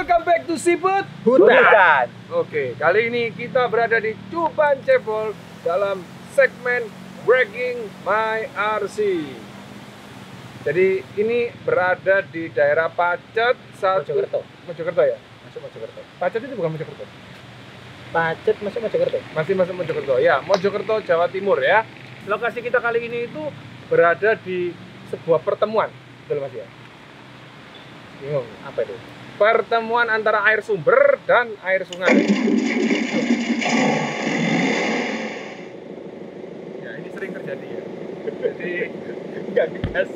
welcome back to Siput Hutan. Oke, kali ini kita berada di Tuban Cepol dalam segmen Breaking My RC. Jadi ini berada di daerah Pacet, Mojokerto ya? Masuk Mojokerto. Pacet itu bukan Mojokerto? Pacet masuk Mojokerto. Masih masuk Mojokerto ya, Mojokerto, Jawa Timur ya. Lokasi kita kali ini itu berada di sebuah pertemuan, betul Mas ya? Bingung, Apa itu? pertemuan antara air sumber dan air sungai. Ya, ini sering terjadi ya. Jadi Enggak gas.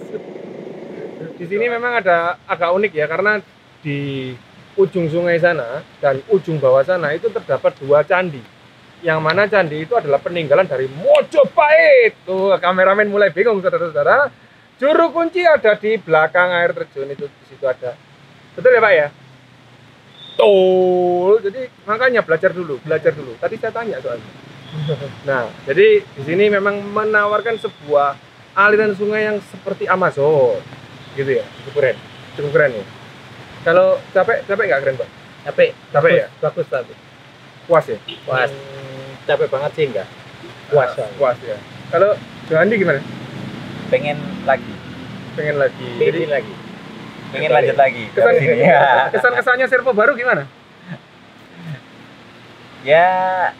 di sini memang ada agak unik ya, karena di ujung sungai sana dan ujung bawah sana itu terdapat dua candi. Yang mana candi itu adalah peninggalan dari Mojopahit. Tuh, kameramen mulai bingung saudara-saudara. Juru kunci ada di belakang air terjun itu, di situ ada. Betul ya Pak ya? Betul. Jadi makanya belajar dulu. Tadi saya tanya soalnya. Nah, jadi di sini memang menawarkan sebuah aliran sungai yang seperti Amazon, gitu ya. Cukup keren ya. Kalau capek nggak keren Pak? Capek ya? Bagus tapi. Puas ya? Puas. Capek banget sih enggak? Puas ya. Kalau Joandi gimana? Pengen lagi. Pengen lagi. Jadi lagi. Pengen lanjut lagi. Kesan-kesannya servo baru gimana? Ya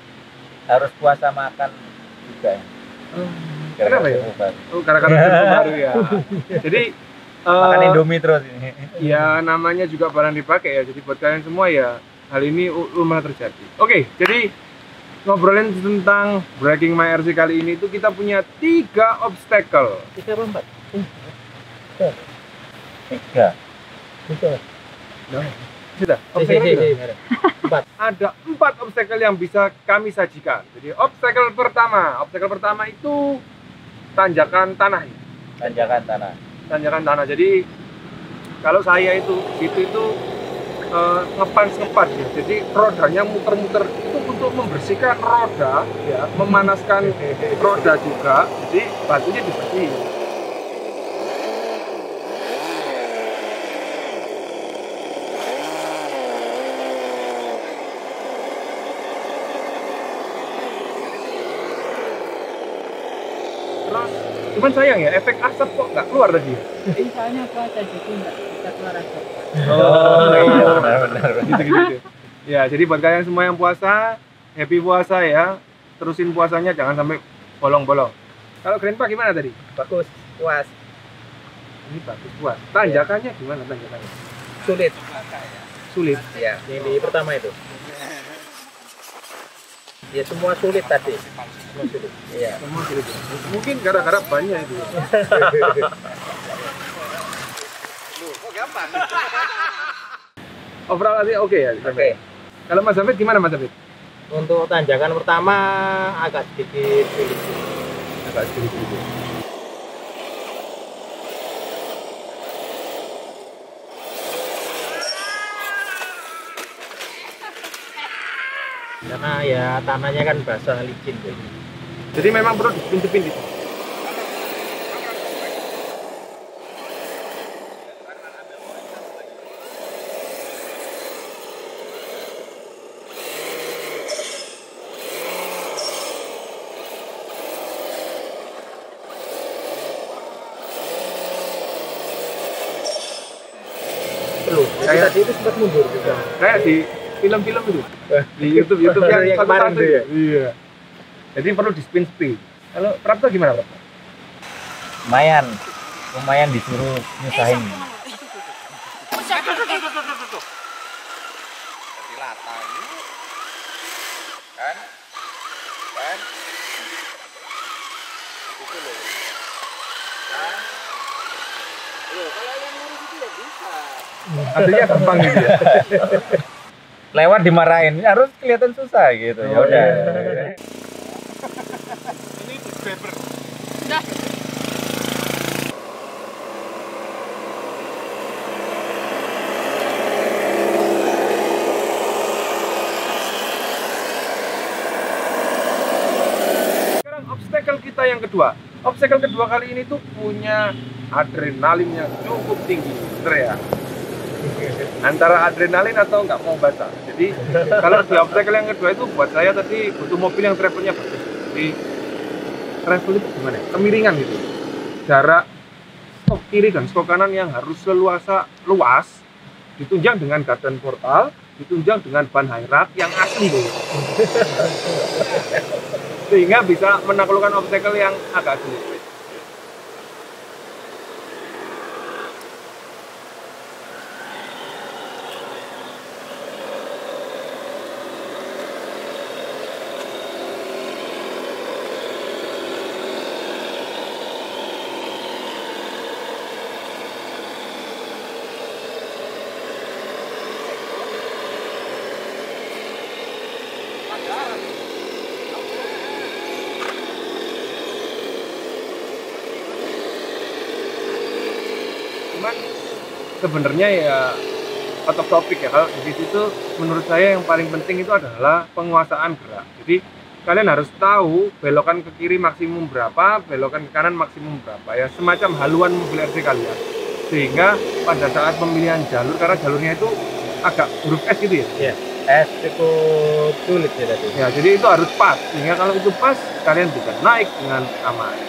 harus puasa makan juga. Kenapa ya? Servo baru. Oh, gara-gara servo baru ya. Jadi Makan Indomie terus ini. ya namanya juga barang dipakai ya. Jadi buat kalian semua ya hal ini lumrah terjadi. Oke, jadi ngobrolin tentang Breaking My RC kali ini itu kita punya 3 obstacle. 3 apa 4? 3. Sudah. Ada 4 obstacle yang bisa kami sajikan. Jadi obstacle pertama itu tanjakan tanah. Tanjakan tanah. Jadi kalau saya itu ngepas ya. Jadi rodanya muter-muter itu untuk membersihkan roda ya, memanaskan roda juga. Jadi batunya dibersihin. Terus cuman sayang ya, efek asap kok nggak keluar tadi. Misalnya puasa jadi nggak bisa keluar asap. Oh iya benar. Gitu. Ya, jadi buat kalian semua yang puasa, happy puasa ya. Terusin puasanya, jangan sampai bolong-bolong. Kalau Grandpa gimana tadi? Bagus, puas. Ini bagus puas. Tanjakannya gimana tanjakannya? Sulit. Ya, yang di pertama itu. Ya semua sulit tadi. Semua sulit. Iya. Semua sulit. Mungkin gara-gara banyak itu. Overall tadi oke ya? Oke. Kalau Mas David gimana Mas David? Untuk tanjakan pertama agak sedikit sulit. Karena ya tanahnya kan basah licin tuh. Jadi memang perlu dipin-pin gitu. Perlu. Jadi tadi itu sempat mundur juga. Kayak di film-film itu. Di YouTube yang kemarin satu-satu itu ya. Iya. Jadi perlu di spin. Kalau Prapto gimana Prapto? Lumayan disuruh nyusahin. Artinya gampang gitu ya. Lewat dimarahin, harus kelihatan susah gitu. Ya udah. Ini paper. Sekarang obstacle kita yang kedua. Obstacle kedua kali ini tuh punya adrenalin yang cukup tinggi, bener ya? antara adrenalin atau nggak mau baca. Jadi kalau di obstacle yang kedua itu buat saya tadi butuh mobil yang travelnya bagus. Jadi travel itu gimana ya? Kemiringan gitu. Jarak stok kiri dan stok kanan yang harus leluasa luas ditunjang dengan garden portal, ditunjang dengan ban high rack yang asli loh. Sehingga bisa menaklukkan obstacle yang agak sulit. Cuman sebenarnya ya out of topic ya, kalau di situ menurut saya yang paling penting itu adalah penguasaan gerak. Jadi kalian harus tahu belokan ke kiri maksimum berapa, belokan ke kanan maksimum berapa ya, semacam haluan mobil RC kalian. Sehingga pada saat pemilihan jalur, karena jalurnya itu agak huruf S gitu ya. Iya. S cukup sulit ya tadi. Ya, jadi itu harus pas. Sehingga kalau itu pas, kalian bisa naik dengan aman.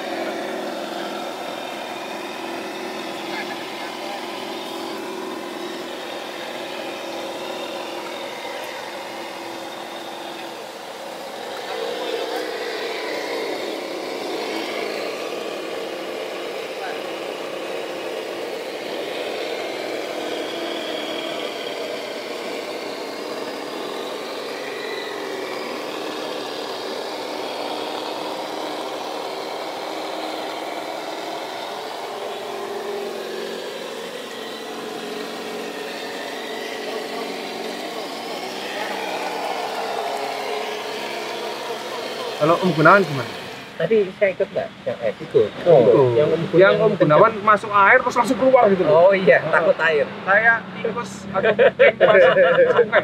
Kalau Om Gunawan gimana? Tadi saya ikut nggak? Yang ikut. Oh, Yang Om Gunawan masuk air terus langsung keluar gitu loh. Oh iya, takut air. Saya tikus atau kucing masuk sungai.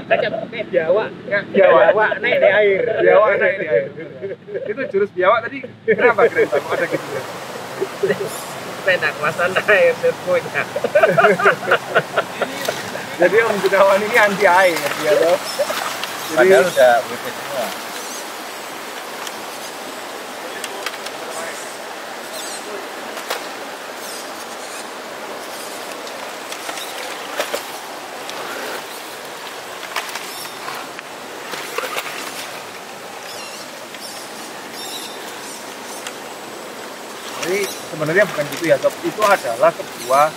Kayak biawak. Biawak naik di air. Biawak naik di air. Itu jurus biawak tadi kenapa keren? Kok ada gitu ya? Sepeda kemasan air sirkuitnya. Jadi Om Gunawan ini anti air ya loh. Padahal udah WP semua. Jadi sebenarnya bukan gitu ya, Sob. Itu adalah sebuah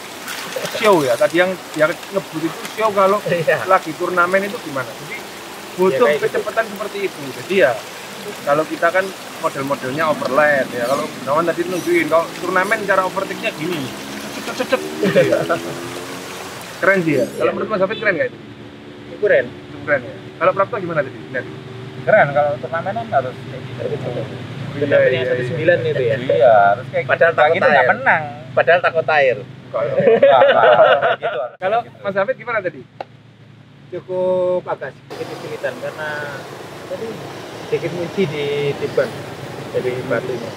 show ya. Tadi yang dia ngebut itu show kalau lagi turnamen itu gimana. Jadi butuh Ya, kecepatan seperti itu. Jadi ya kalau kita kan model-modelnya overland ya. Kalau Gunawan tadi nunjukin kalau turnamen cara overtake-nya gini. Cep. Keren sih ya. Kalau menurut Mas Hafid keren nggak itu? Keren. Itu keren ya. Kalau Prapto gimana tadi? Lihat. Keren kalau turnamen kan harus kayak gitu. Turnamen yang 19 itu ya. Iya, harus kayak Padahal takut gitu nggak air. menang. Padahal takut air. Gitu. Kalau Mas Hafid gimana tadi? Cukup agak sedikit kesulitan karena tadi sedikit kunci di ban dari batunya.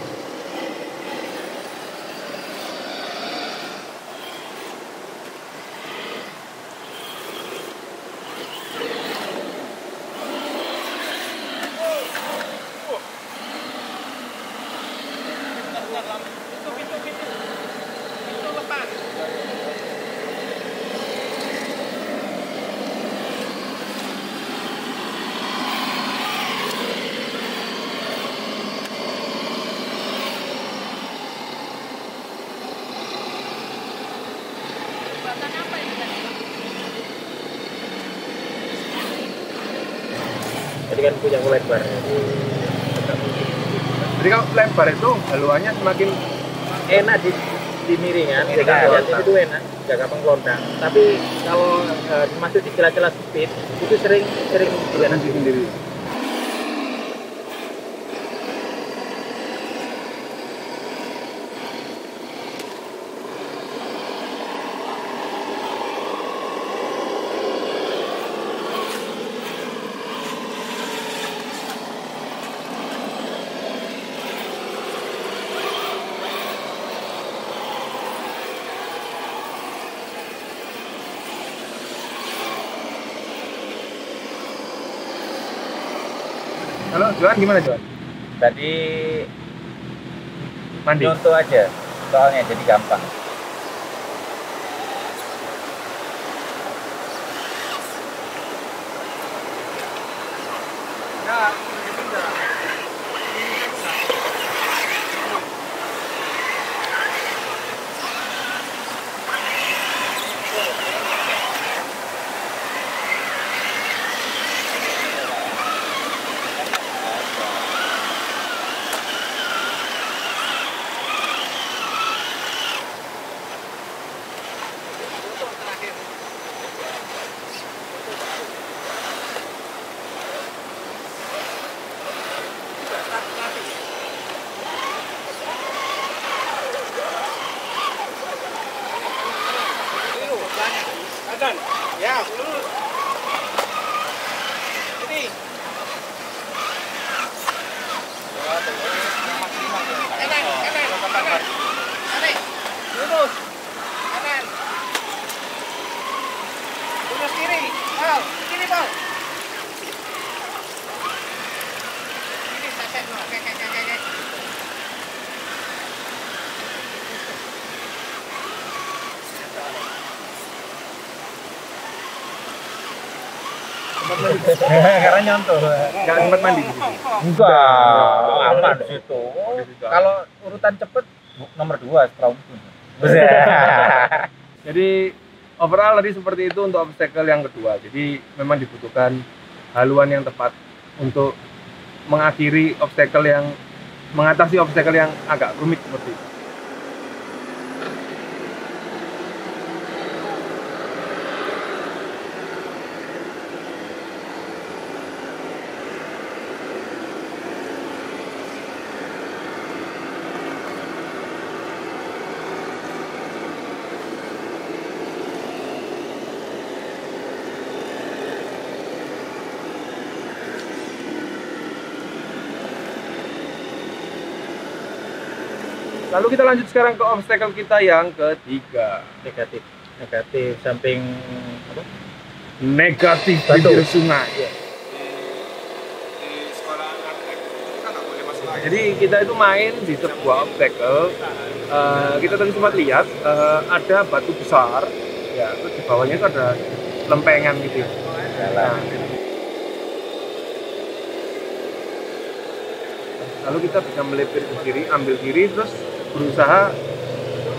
Tadi kan punya lebar. Jadi kalau lebar itu haluannya semakin Enak di miringan, Miringan, jaga lontar. itu enak, gak gampang lontang. Tapi kalau masuk di celah-celah speed itu sering juga nanti sendiri. Kalau Johan gimana Johan? Tadi Mandi. contoh aja, soalnya jadi gampang. Ya, lurus. Ini. Kanan. Lurus. Kanan. Lurus kiri. Bal, kiri bal. Ini saset no. Kayak. Karena nyontoh. Nggak sempat mandi di situ. Enggak, aman di situ. Kalau urutan cepet nomor 2 Straum. Jadi overall tadi seperti itu untuk obstacle yang kedua. Jadi memang dibutuhkan haluan yang tepat untuk mengakhiri obstacle yang mengatasi obstacle yang agak rumit seperti itu. Lalu kita lanjut sekarang ke obstacle kita yang ketiga. Negatif samping apa? Negatif Batu. bibir sungai. Jadi kita itu main di sebuah obstacle. Kita tadi sempat lihat ada batu besar, ya, terus di bawahnya itu ada lempengan gitu. Nah, lalu kita bisa melipir ke kiri, ambil kiri, terus berusaha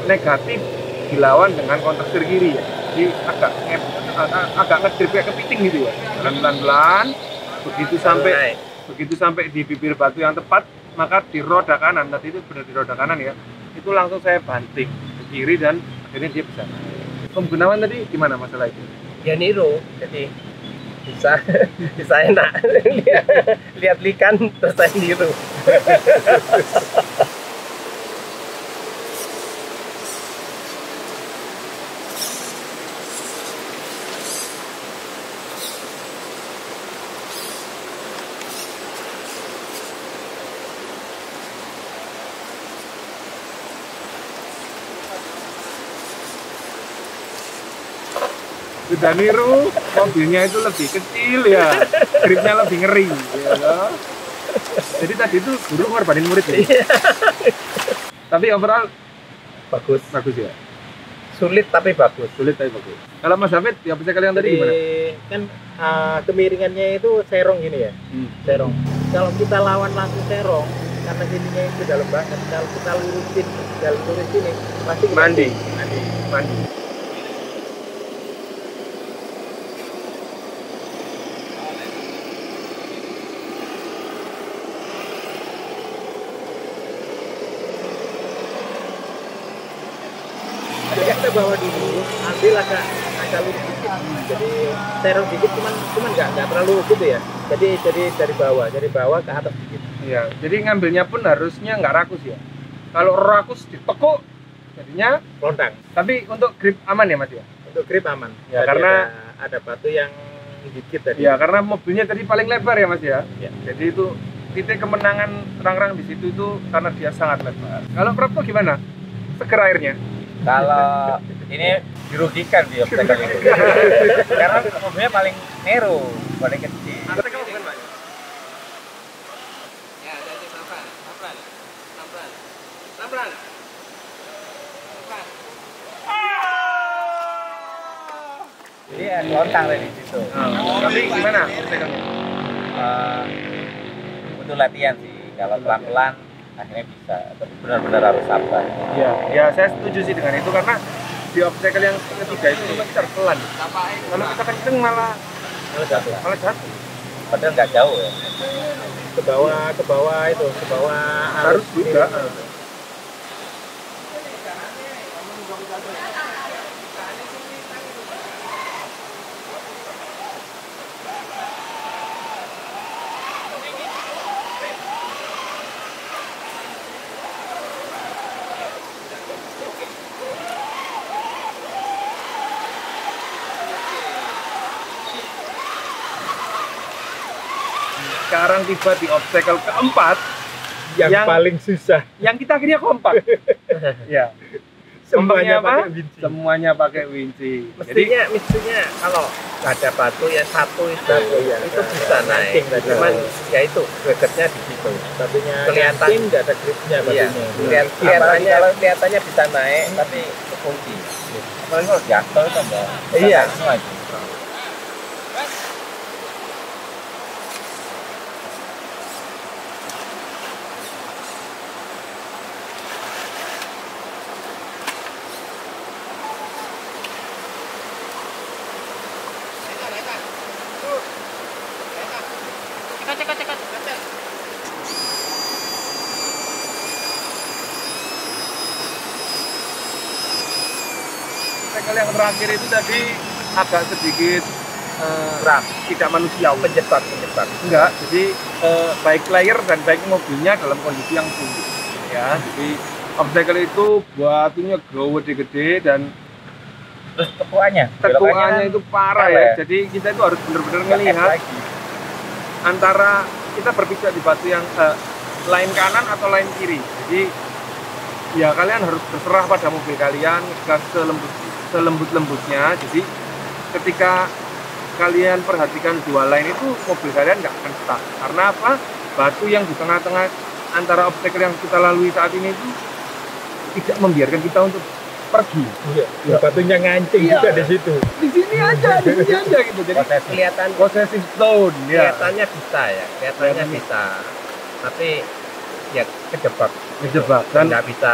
negatif dilawan dengan counter setir kiri ya. Jadi agak ngedrip kayak kepiting gitu ya. Pelan-pelan, begitu sampai di bibir batu yang tepat, maka di roda kanan, tadi itu benar di roda kanan ya, itu langsung saya banting ke kiri dan akhirnya dia bisa naik. Om Gunawan tadi gimana masalah itu? Ya niru, jadi bisa enak. Lihat ikan terus saya niru. Sudah niru, mobilnya itu lebih kecil ya, gripnya lebih ngeri ya loh. Jadi tadi itu guru ngorbanin murid ya? Tapi overall Bagus. ya? Sulit tapi bagus. Sulit tapi bagus. Kalau Mas Hafid, ya bisa kalian tadi gimana? Kan kemiringannya itu serong gini ya. Serong. Kalau kita lawan langsung serong, karena sininya itu dalam banget. Kalau kita lurusin jalan lurus ini, pasti kita Mandi. Jadi kita bawa dulu, ambil agak lurus dikit. Jadi serong dikit, cuman nggak terlalu gitu ya. Jadi dari bawah ke atas dikit. Iya, jadi ngambilnya pun harusnya nggak rakus ya. Kalau rakus ditekuk, jadinya Lontang. tapi untuk grip aman ya Mas ya? Untuk grip aman. Ya, Jadi karena- ada batu yang dikit tadi. Ya karena mobilnya tadi paling lebar ya Mas ya. Ya. Jadi itu titik kemenangan terang-terang di situ itu karena dia sangat lebar. Kalau Prapto gimana? Seger airnya? Kalau ini dirugikan di obstacle itu. Karena mobilnya paling narrow, paling kecil. Obstacle bukan Pak? Iya, lontang dari situ. Tapi gimana obstacle-nya? Butuh latihan sih. Kalau pelan-pelan akhirnya bisa. Tapi benar-benar harus sabar. Iya, ya saya setuju sih dengan itu karena di obstacle yang ketiga itu kita harus pelan. Kalau kita kenceng malah jatuh. jatuh. Padahal nggak jauh ya. Ke bawah itu, ke bawah Harus juga. Sekarang tiba di obstacle keempat yang paling susah. yang kita akhirnya kompak. Ya. Semuanya Kompaknya apa? pakai winci. Semuanya pakai winci. Mestinya kalau ada batu yang satu itu Iya, itu bisa naik. tadi. Cuman ya itu gregetnya di situ. Batunya Kelihatan. kelihatan nggak ada gripnya Iya, batunya. kelihatannya bisa naik tapi kekunci. Apalagi kalau jatuh itu enggak. Iya. Semua itu. Obstacle yang terakhir itu tadi agak sedikit tidak manusiawi. Menjebak. Enggak, jadi baik player dan baik mobilnya dalam kondisi yang sulit. Ya, jadi obstacle itu batunya gede-gede dan Terus tekuannya tekuannya itu parah parah ya. ya. Jadi kita itu harus benar-benar melihat antara kita berpijak di batu yang lain kanan atau lain kiri. Jadi ya kalian harus berserah pada mobil kalian, gas selembut-lembutnya. Jadi ketika kalian perhatikan dua line itu mobil kalian nggak akan stuck. Karena apa? Batu yang di tengah-tengah antara obstacle yang kita lalui saat ini itu tidak membiarkan kita untuk pergi. Iya. Batunya ngancing Iya. juga di situ. Di sini aja gitu. Jadi Kelihatan possessive stone ya. kelihatannya bisa ya, kelihatannya bisa. Tapi ya kejebak. Kejebak Dan dan nggak bisa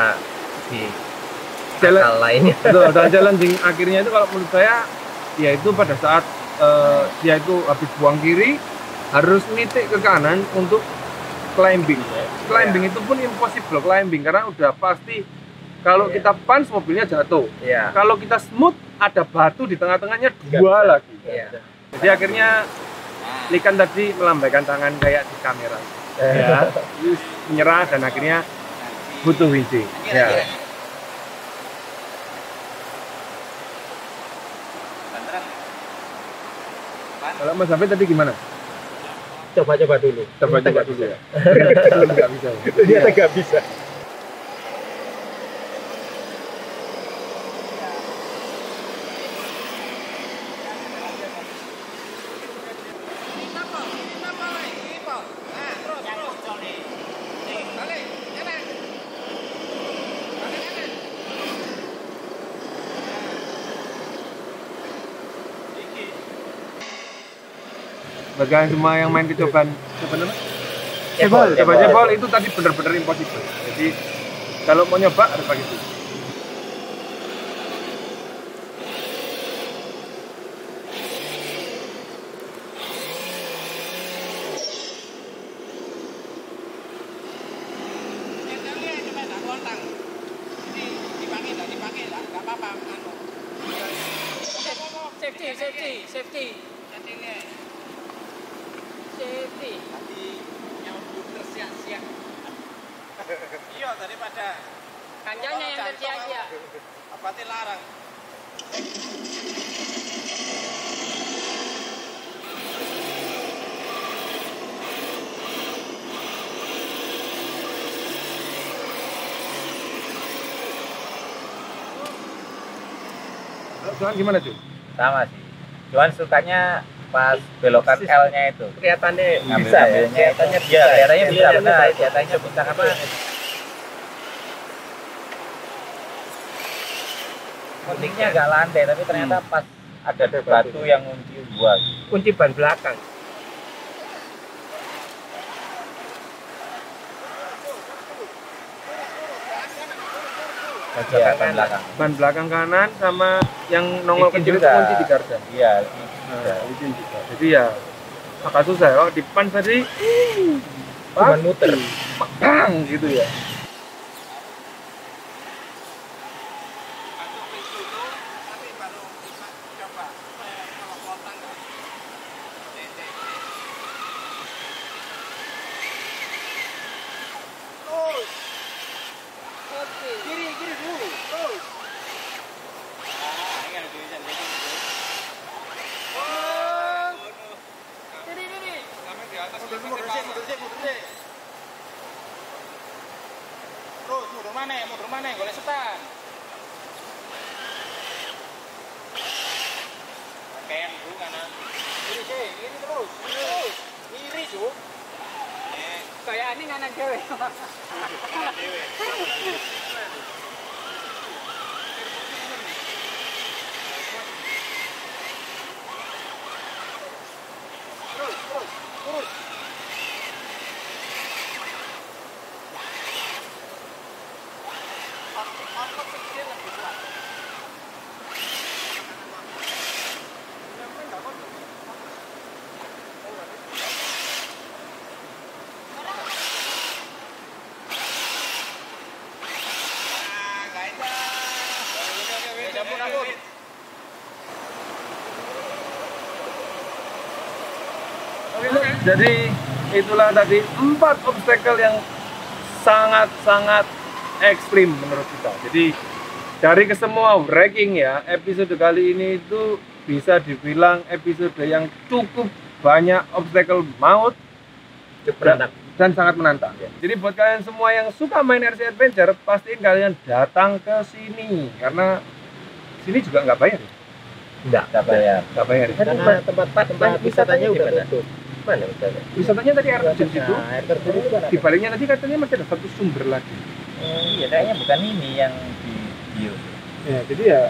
di Jalan- hal lainnya. betul, dan challenging akhirnya itu kalau menurut saya yaitu pada saat dia itu habis buang kiri harus nitik ke kanan untuk climbing. Climbing itu pun impossible climbing karena udah pasti kalau Iya. kita punch mobilnya jatuh. Iya. Kalau kita smooth ada batu di tengah-tengahnya Nggak dua bisa. lagi. Iya. Jadi akhirnya Likan tadi melambaikan tangan kayak di kamera. Ya, terus menyerah dan akhirnya butuh winci. Ya. Kalau Mas Hafid tadi gimana? Coba-coba dulu. Coba-coba dulu ya. Nggak bisa. Ternyata nggak bisa. Bagi kalian semua yang main kecobaan Cebol. cebol itu tadi benar-benar impossible. Jadi kalau mau nyoba harus pakai itu. Safety. Iya daripada Kanjanya yang kecil aja. apa larang. Cuman gimana cuy? Sama sih. Cuman sukanya pas belokan L-nya itu. Kelihatannya Ngambil- bisa ya. ngambilnya Kelihatannya itu. bisa. Iya, kelihatannya bisa, Kelihatannya benar. bisa. Kelihatannya bisa apa? Pentingnya agak landai, tapi ternyata pas ada batu yang ngunci gua. Kunci ban belakang. Ban Iya, belakang ban kanan. belakang. Ban belakang kanan sama yang nongol Licin kecil itu juga. kunci di gardan. Iya, Nah, licin juga. Jadi ya agak susah ya. Kalau di depan tadi Cuman muter. bang gitu ya. Terus mundur mana? Golek setan. Kayak dulu kanan. Kiri terus. Kiri, Cuk. Kayak ini nganan cewek. Dapur. Jadi itulah tadi 4 obstacle yang sangat-sangat ekstrim menurut kita. Jadi dari kesemua ranking ya, episode kali ini itu bisa dibilang episode yang cukup banyak obstacle maut dan sangat menantang. Jadi buat kalian semua yang suka main RC Adventure, pastiin kalian datang ke sini karena sini juga nggak bayar. enggak bayar. Nggak bayar. Karena tempat wisatanya udah tutup. Mana misalnya? Wisatanya tadi air terjun situ. Nah, air terjun itu kan Di baliknya nanti katanya masih ada satu sumber lagi. Iya, kayaknya bukan ini yang di bio. Ya, jadi ya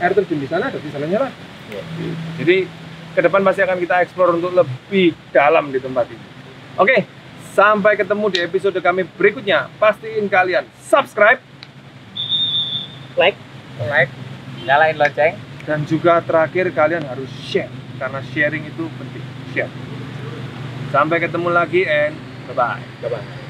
air terjun di sana ada di sananya lah. Iya. Jadi ke depan pasti akan kita explore untuk lebih dalam di tempat ini. Oke, sampai ketemu di episode kami berikutnya. Pastiin kalian subscribe like. Nyalain lonceng. dan juga terakhir kalian harus share karena sharing itu penting. Share. Sampai ketemu lagi and bye bye. Coba.